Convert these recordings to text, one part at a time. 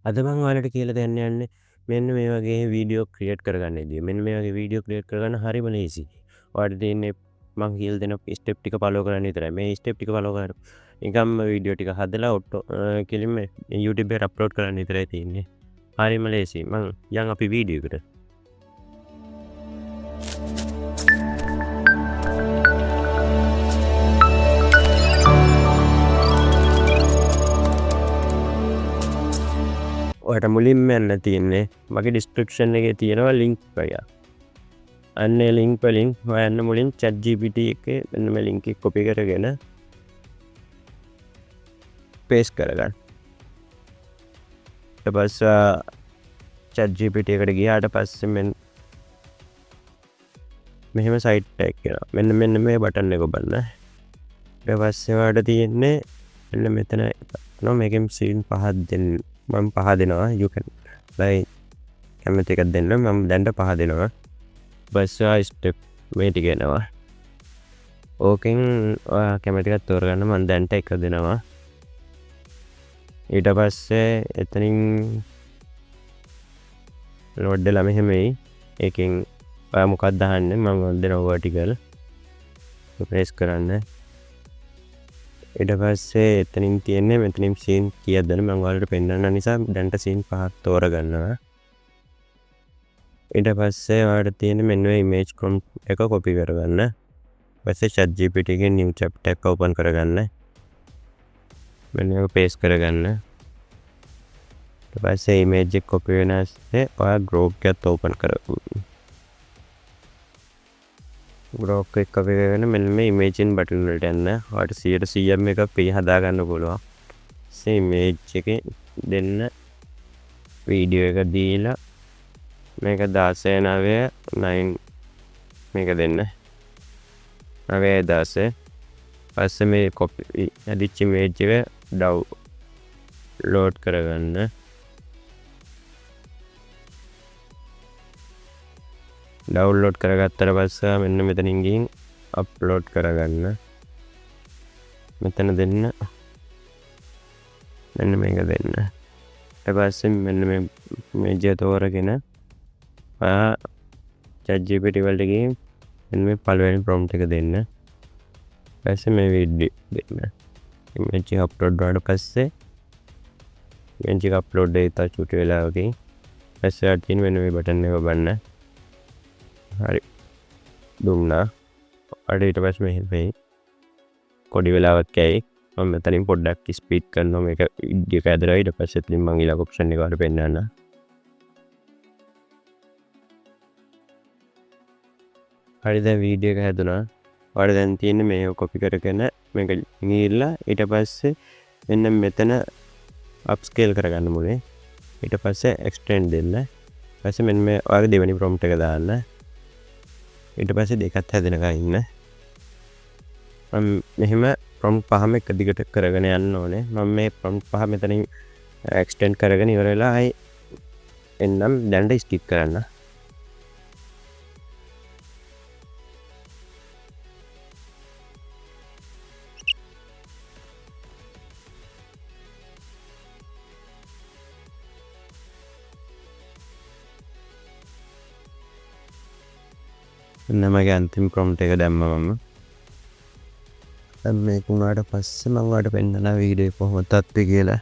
අද මම ඔයාලට කියලා දෙන්න යන්නේ මෙන්න මේ වගේ වීඩියෝ ක්‍රියේට් කරගන්නේදී. මෙන්න මේ වගේ වීඩියෝ ක්‍රියේට් කරගන්න හරිම ලේසි. ඔයාලට තියෙන්නේ මම කියලා දෙන ස්ටෙප් ටික ෆලෝ කරන්න විතරයි. මේ ස්ටෙප් ටික ෆලෝ කරලා නිකම්ම වීඩියෝ ටික හදලා කෙලින්ම YouTube එකට අප්ලෝඩ් කරන්න විතරයි තියෙන්නේ. හරිම ලේසි. මං යන් අපි වීඩියෝ එකට. ඔයාලට මුලින්ම යන්න තියෙන්නේ මගේ ඩිස්ක්‍රිප්ෂන් එකේ තියෙනවා ලින්ක් එක. අන්න ඒ ලින්ක් වලින් හොයන්න මුලින් ChatGPT එකේ මෙන්න මේ ලින්ක් එක කොපි කරගෙන පේස්ට් කරගන්න. ඊට පස්සේ ChatGPT එකට ගියාට පස්සේ මෙහෙම සයිට් එකක් එනවා. මෙන්න මේ බටන් එක ඔබන්න. ඊට පස්සේ ඔයාලට තියෙන්නේ මෙන්න මෙතන මේකෙන් සීන් 5ක් දෙන්න. මම 5 දෙනවා. you can like කැමති එකක් දෙන්න. මම දැන් 5 දෙනවා. බස් ස්ටෙප් මේ ටික එනවා. ඕකෙන් ඔයා කැමති එකක් තෝරගන්න. මම දැන් එක දෙනවා. ඊට පස්සේ එතනින් ලෝඩ් වෙලා මෙහෙම එයි. ඒකෙන් ඔයා මොකක්ද දාන්නේ? මම දෙනවා vertical. ප්‍රෙස් කරන්න. ඊට පස්සේ එතනින් තියෙන්නේ මෙතනින් සීන් කීයක්ද මම ඔයාලට පෙන්නන්න නිසා දැන්ට සීන් 5ක් තෝරගන්නවා. ඊට පස්සේ ඔයාලට තියෙන්නේ මෙන්න මේ image prompt එක copy කරගන්න. ඊපස්සේ ChatGPT එකේ new chapter එක open කරගන්න. මෙන්න ඒක paste කරගන්න. ඊට පස්සේ image එක copy වෙනාස්සේ ඔයා group එකත් open කරගන්න. ග්‍රෝක් එක copy කරගෙන මෙන්න මේ image in button වලට යන්න. ඔයාලට 100% මේක free හදා ගන්න පුළුවන්. මේ image එකේ දෙන්න වීඩියෝ එක දීලා මේක 16:9 මේක දෙන්න. 9:16 පස්සේ මේ copy ඇදිච්ච image එක download කරගන්න. ඩවුන්ලෝඩ් කරගත්තට පස්සේ මෙන්න මෙතනින් ගිහින් අප්ලෝඩ් කරගන්න. මෙතන දෙන්න. මෙන්න මේක දෙන්න. ඊට පස්සේ මෙන්න මේ image එක තෝරගෙන ඔයා ChatGPT වලට ගිහින් මෙන්න මේ පළවෙනි prompt එක දෙන්න. ඊට පස්සේ මේ වීඩියෝ දෙන්න. image එක අප්ලෝඩ් වුණාට පස්සේ image එක අප්ලෝඩ් වෙලා චුටි වෙලා වගේ. පස්සේ අටින් මෙන්න මේ බටන් එක ඔබන්න. හරි දුන්නා. ඊට පස්සේ මෙහෙම කොඩි වෙලාවක් ඇයි මම මෙතනින් පොඩ්ඩක් ස්පීඩ් කරනවා මේක වීඩියෝ එක ඇදලා ඊට පස්සේ එතනින් මම ඊළඟ ඔප්ෂන් එක වල පෙන්නන්න. හරි දැන් වීඩියෝ එක හැදුනා. ඔයාලා දැන් තියෙන්නේ මේක කොපි කරගෙන මේක ගිහිල්ලා ඊට පස්සේ මෙන්න මෙතන අප්ස්කේල් කරගන්න මුලේ. ඊට පස්සේ එක්ස්ටෙන්ඩ් දෙන්න. ඊට පස්සේ මෙන්න මේ ඔයාගේ දෙවෙනි ප්‍රොම්ප්ට් එක දාන්න. ඊට පස්සේ දෙකත් හැදෙනකන් ඉන්න. මම මෙහෙම ප්‍රොම්ප්ට් පහම එක දිගට කරගෙන යන්න ඕනේ. මම මේ ප්‍රොම්ප්ට් පහ මෙතනින් එක්ස්ටෙන්ඩ් කරගෙන ඉවර වෙලා ආයි එන්නම් දැන්ට ස්කිප් කරන්න. මගේ අන්තිම ප්‍රොම්ප්ට් එක දැම්මා මම. දැන් මේක උනාට පස්සේ මම ඔයාලට පෙන්නනවා වීඩියෝ එක කොහොමද තත්ත්වය කියලා.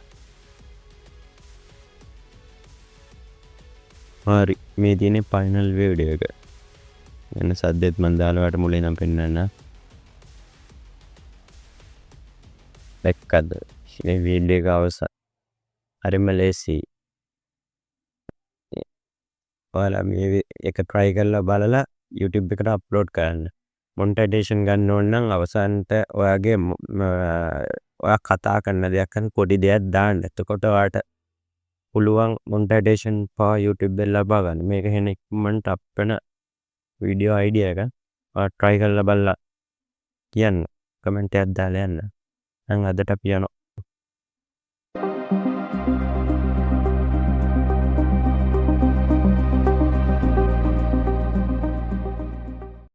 හරි මේ තියෙන්නේ ෆයිනල් වීඩියෝ එක. එන්න සද්දෙත් මම දාලා ඔයාලට මුලින් නම් පෙන්නන්න. දැක්කද? මේ වීඩියෝ එක අවසන්. හරිම ලේසි. ඔයාලා මේ එක try කරලා බලලා YouTube එකට අප්ලෝඩ් කරන්න. මොනිටයිසේෂන් ගන්න ඕන නම් අවසානට ඔයාගේ ඔයා කතා කරන දෙයක් කරන පොඩි දෙයක් දාන්න. එතකොට ඔයාට පුළුවන් මොනිටයිසේෂන් for YouTube එකෙන් ලබා ගන්න. මේක හෙන ඉක්මනට අප් වෙන වීඩියෝ අයිඩියා එක. ඔයා try කරලා බලලා කියන්න. කමෙන්ට් එකක් දාලා යන්න. දැන් අදට අපි යනවා.